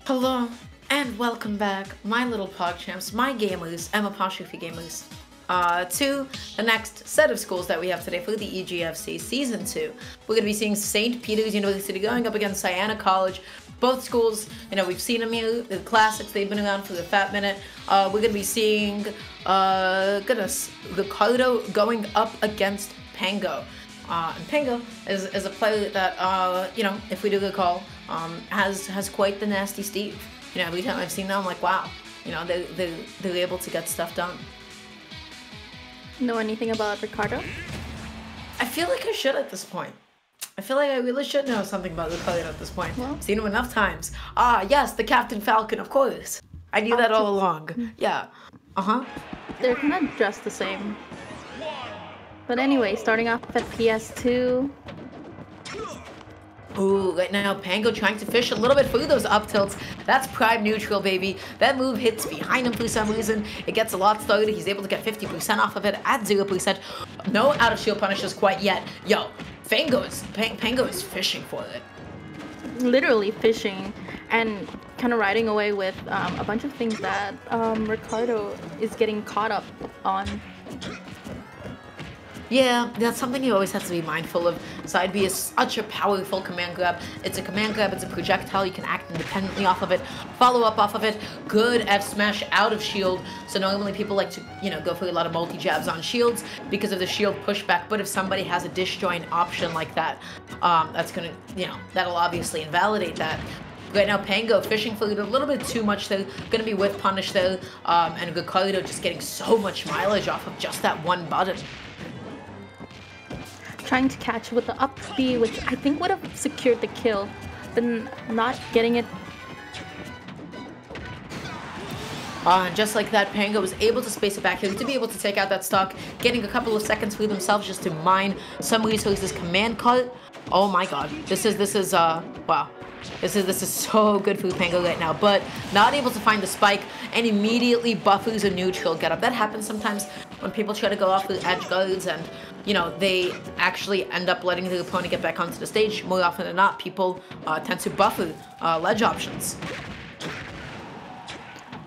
Hello, and welcome back, my little PogChamps, my gamers, and Apostrophe gamers, to the next set of schools that we have today for the EGFC Season 2. We're going to be seeing St. Peter's University going up against Siena College. Both schools, we've seen them here, the classics, they've been around for a fat minute. We're going to be seeing, Ricardo going up against Pango. And Pango is a player that, if we do recall, has quite the nasty Steve. Every time I've seen them, I'm like, wow, they're able to get stuff done. Know anything about Ricardo? I feel like I should at this point. I feel like I really should know something about Ricardo at this point. Well, I've seen him enough times. Ah, yes, the Captain Falcon, of course. I knew that all along. Yeah. They're kind of dressed the same. But anyway, starting off at PS2. Ooh, right now Pango trying to fish a little bit through those up tilts. That's prime neutral, baby. That move hits behind him for some reason. It gets a lot started. He's able to get 50% off of it at 0%. No out of shield punishes quite yet. Yo, Pango is fishing for it. Literally fishing and kind of riding away with a bunch of things that Ricardo is getting caught up on. Yeah, that's something you always have to be mindful of. Side B is such a powerful command grab. It's a command grab, it's a projectile, you can act independently off of it, follow up off of it, good F smash out of shield. So normally people like to, go for a lot of multi-jabs on shields because of the shield pushback, but if somebody has a disjoint option like that, that's gonna, that'll obviously invalidate that. Right now, Pango fishing for it a little bit too much though, gonna be whiff punish though, and Ricardo just getting so much mileage off of just that one button. Trying to catch with the up B, which I think would have secured the kill, but not getting it. Just like that, Pango was able to space it back here to be able to take out that stock, getting a couple of seconds for themselves just to mine some resources. Command cut. Oh my god, this is wow. This is so good for Pango right now, but not able to find the spike and immediately buffers a neutral get up. That happens sometimes when people try to go off with edge guards and, they actually end up letting the opponent get back onto the stage. More often than not, people tend to buffer ledge options.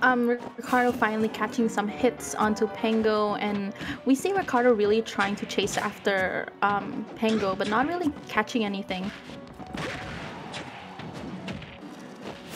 Ricardo finally catching some hits onto Pango, and we see Ricardo really trying to chase after Pango, but not really catching anything.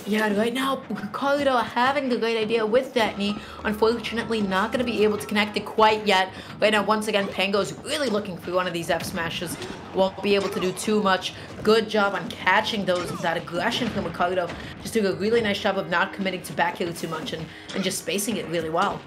Yeah, right now, Ricardo having the great idea with that knee. Unfortunately, not going to be able to connect it quite yet. Right now, once again, Pango's really looking for one of these F smashes. Won't be able to do too much. Good job on catching that aggression from Ricardo. Just doing a really nice job of not committing to back heel too much and just spacing it really well.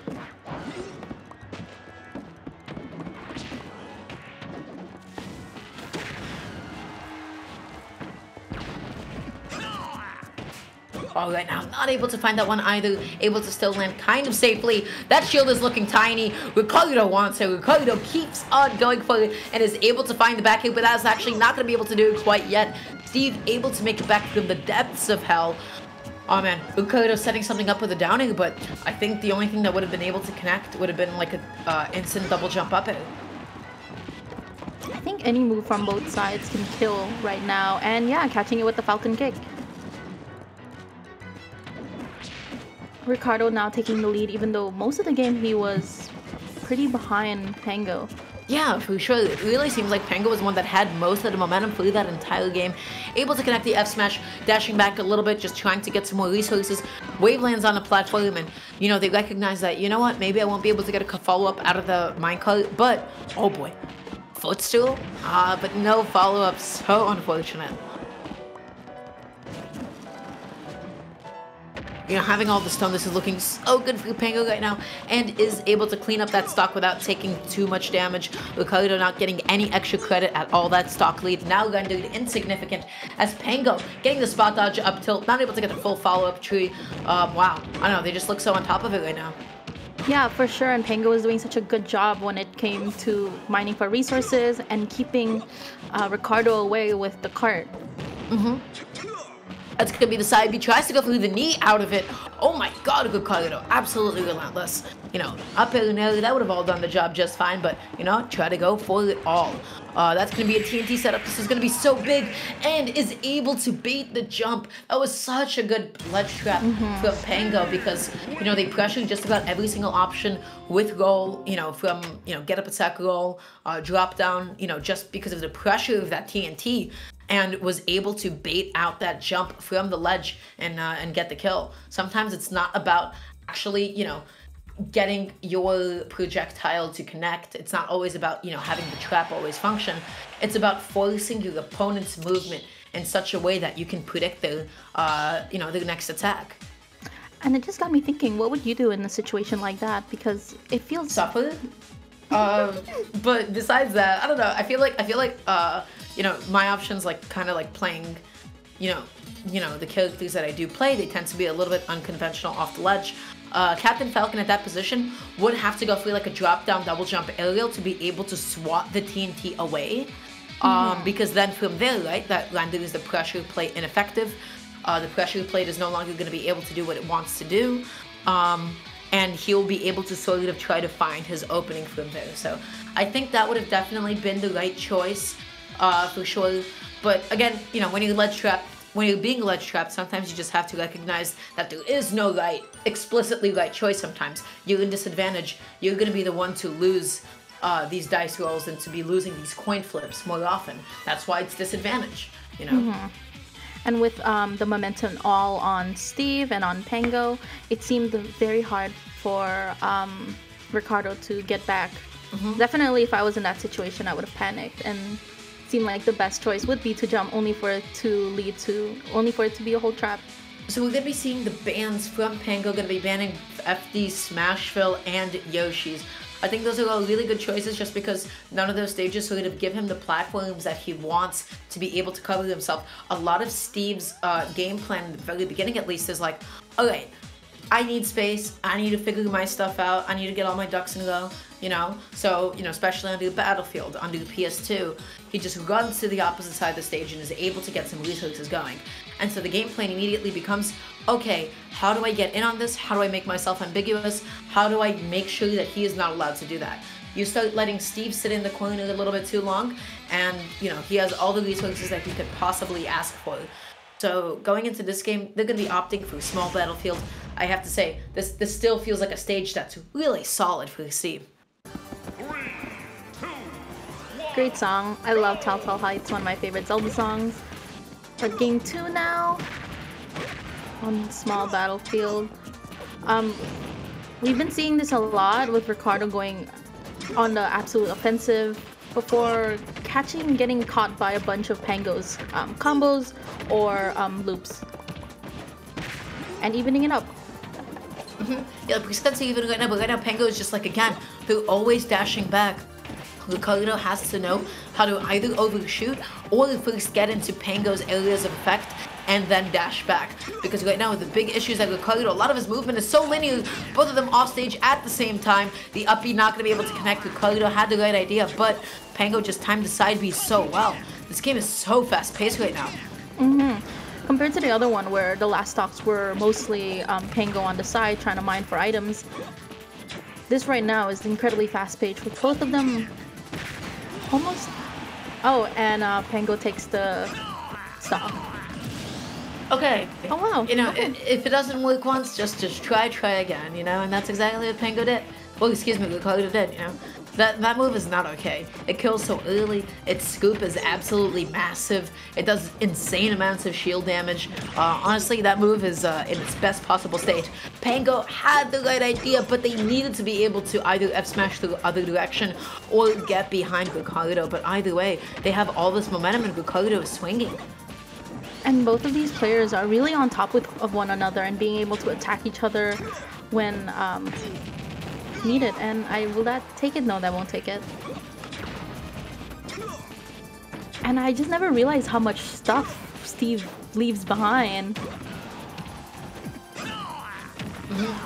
Oh, right now, not able to find that one either. Able to still land kind of safely. That shield is looking tiny. Ricardo wants it. Ricardo keeps on going for it and is able to find the back heel, but that's actually not going to be able to do it quite yet. Steve able to make it back from the depths of hell. Oh man, Ricardo setting something up with a downing, but I think the only thing that would have been able to connect would have been like a instant double jump up it. I think any move from both sides can kill right now, and yeah, catching it with the Falcon kick. Ricardo now taking the lead, even though most of the game he was pretty behind Pango. Yeah, for sure. It really seems like Pango was the one that had most of the momentum through that entire game. Able to connect the F smash, dashing back a little bit, just trying to get some more resources. Wave lands on the platform, and they recognize that, what, maybe I won't be able to get a follow-up out of the minecart, but oh boy, footstool? But no follow-up, so unfortunate. Having all the stone, this is looking so good for Pango right now, and is able to clean up that stock without taking too much damage. Ricardo not getting any extra credit at all. That stock lead now rendered insignificant as Pango getting the spot dodge up tilt, not able to get the full follow-up tree. Wow, I don't know, they just look so on top of it right now. Yeah, for sure, and Pango was doing such a good job when it came to mining for resources and keeping Ricardo away with the cart. That's going to be the side B. Tries to go through the knee out of it. Oh my god, Ricardo. Absolutely relentless. Up air, that would have all done the job just fine, but, try to go for it all. That's going to be a TNT setup. This is going to be so big, and is able to bait the jump. That was such a good ledge trap from Pango because, you know, they pressured just about every single option with roll, you know, from, you know, get up attack roll, drop down, you know, just because of the pressure of that TNT, and was able to bait out that jump from the ledge and get the kill. Sometimes it's not about actually, you know, getting your projectile to connect. It's not always about, you know, having the trap always function. It's about forcing your opponent's movement in such a way that you can predict the, you know, the next attack. And it just got me thinking, what would you do in a situation like that? Because it feels... Suffer? But besides that, I don't know. I feel like, you know, my options, like, kind of like playing, you know, the characters that I do play, they tend to be a little bit unconventional off the ledge. Captain Falcon at that position would have to go for like a drop down double jump aerial to be able to swat the TNT away. Because then from there, right, that renders the pressure plate ineffective. The pressure plate is no longer going to be able to do what it wants to do. And he'll be able to sort of try to find his opening from there. So I think that would have definitely been the right choice, for sure. But again, you know, when you're being ledge trapped, sometimes you just have to recognize that there is no right, explicitly right choice sometimes. You're in disadvantage. You're going to be the one to lose these dice rolls and to be losing these coin flips more often. That's why it's disadvantage, you know? And with the momentum all on Steve and on Pango, it seemed very hard for Ricardo to get back. Definitely, if I was in that situation, I would have panicked and seemed like the best choice would be to jump, only for it to be a whole trap. So we're going to be seeing the bans from Pango, going to be banning FD, Smashville, and Yoshi's. I think those are all really good choices just because none of those stages sort of give him the platforms that he wants to be able to cover himself. A lot of Steve's game plan at the very beginning at least is like, alright, I need space, I need to figure my stuff out, I need to get all my ducks in a row, you know? So, you know, especially on the battlefield, on the PS2, he just runs to the opposite side of the stage and is able to get some resources going. And so the game plan immediately becomes, okay, how do I get in on this? How do I make myself ambiguous? How do I make sure that he is not allowed to do that? You start letting Steve sit in the corner a little bit too long, and, you know, he has all the resources that he could possibly ask for. So going into this game, they're going to be opting for a small battlefield. I have to say, this still feels like a stage that's really solid for Steve. Great song. I love Telltale Heights, one of my favorite Zelda songs. But game 2 now, on small battlefield. We've been seeing this a lot with Ricardo going on the absolute offensive before catching and getting caught by a bunch of Pango's combos or loops. And evening it up. Yeah, because that's even right now, but right now Pango is just like, again, they're always dashing back. Ricardo has to know how to either overshoot or first get into Pango's areas of effect and then dash back. Because right now, the big issue is that Ricardo, a lot of his movement is so linear, both of them off stage at the same time. The up B not going to be able to connect. Ricardo had the right idea, but Pango just timed the side B so well. This game is so fast-paced right now. Compared to the other one where the last stocks were mostly Pango on the side trying to mine for items, this right now is incredibly fast-paced with both of them almost... Oh, and Pango takes the stock. Okay. Oh, wow. You know, if it doesn't work once, just try again, you know? And that's exactly what Pango did. Well, excuse me, Ricardo did, you know? That move is not okay. It kills so early. Its scoop is absolutely massive. It does insane amounts of shield damage. Honestly, that move is in its best possible state. Pango had the right idea, but they needed to be able to either F-smash the other direction or get behind Ricardo. But either way, they have all this momentum and Ricardo is swinging. And both of these players are really on top of one another and being able to attack each other when needed. And will that take it? No, that won't take it. And I just never realized how much stuff Steve leaves behind.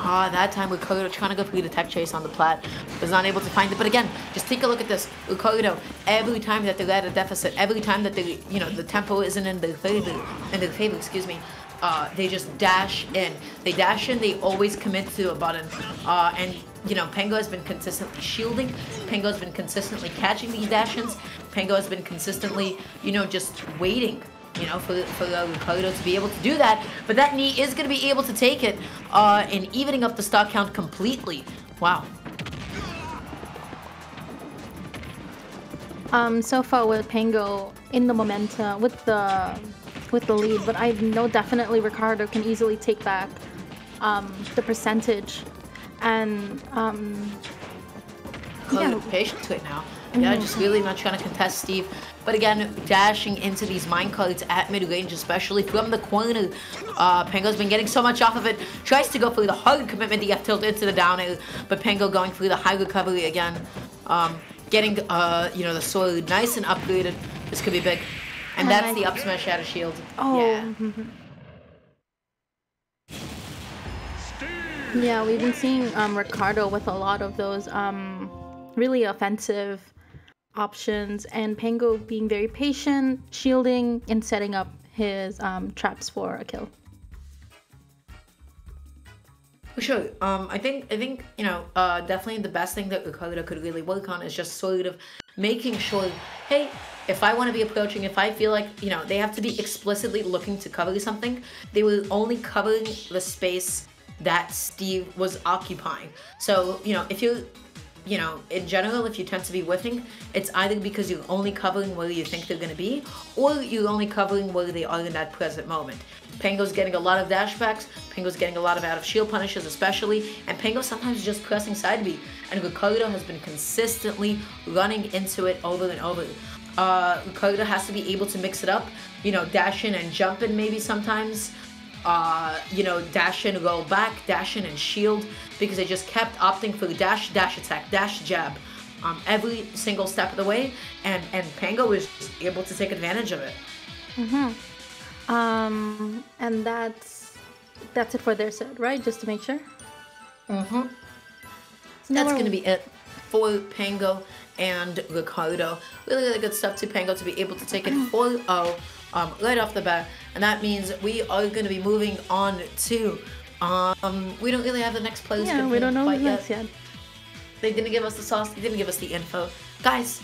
That time Ricardo trying to go for the tech chase on the plat was not able to find it. But again, just take a look at this. Ricardo, every time that they're at a deficit, every time that they, you know, the tempo isn't in their favor, excuse me, they just dash in. They dash in, they always commit to a button. And, you know, Pango has been consistently shielding. Pango has been consistently catching these dash-ins. Pango has been consistently, you know, just waiting, you know, for Ricardo to be able to do that. But that knee is going to be able to take it and evening up the stock count completely. Wow. So far with Pango in the momentum, with the lead, but I know definitely Ricardo can easily take back the percentage. And yeah, patient to it now. Yeah, just really not trying to contest Steve. But again, dashing into these minecarts at mid-range, especially from the corner. Pango's been getting so much off of it. Tries to go for the hard commitment to get tilted into the down air, but Pango going through the high recovery again. Getting, you know, the sword nice and upgraded. This could be big. And that's the up smash out of shield. Oh. Yeah. Yeah, we've been seeing Ricardo with a lot of those really offensive options, and Pango being very patient, shielding, and setting up his traps for a kill. For sure. I think you know, definitely the best thing that Ricardo could really work on is just sort of making sure, hey, if I want to be approaching, if I feel like, you know, they have to be explicitly looking to cover something, they were only covering the space that Steve was occupying. So, you know, if you know, in general, if you tend to be whiffing, it's either because you're only covering where you think they're going to be, or you're only covering where they are in that present moment. Pango's getting a lot of dashbacks, Pango's getting a lot of out of shield punishes especially, and Pango sometimes just pressing side B, and Ricardo has been consistently running into it over and over. Ricardo has to be able to mix it up, you know, dash in and jump in maybe sometimes. You know, dash in, roll back, dash in and shield, because they just kept opting for the dash attack, dash jab, every single step of the way, and Pango was just able to take advantage of it. And that's it for their set, right? Just to make sure. That's gonna be it for Pango and Ricardo. Really good stuff to Pango to be able to take it 4-0 right off the bat, and that means we are going to be moving on to we don't really have the next players. Yeah, we don't know who's next yet. They didn't give us the sauce, they didn't give us the info. Guys,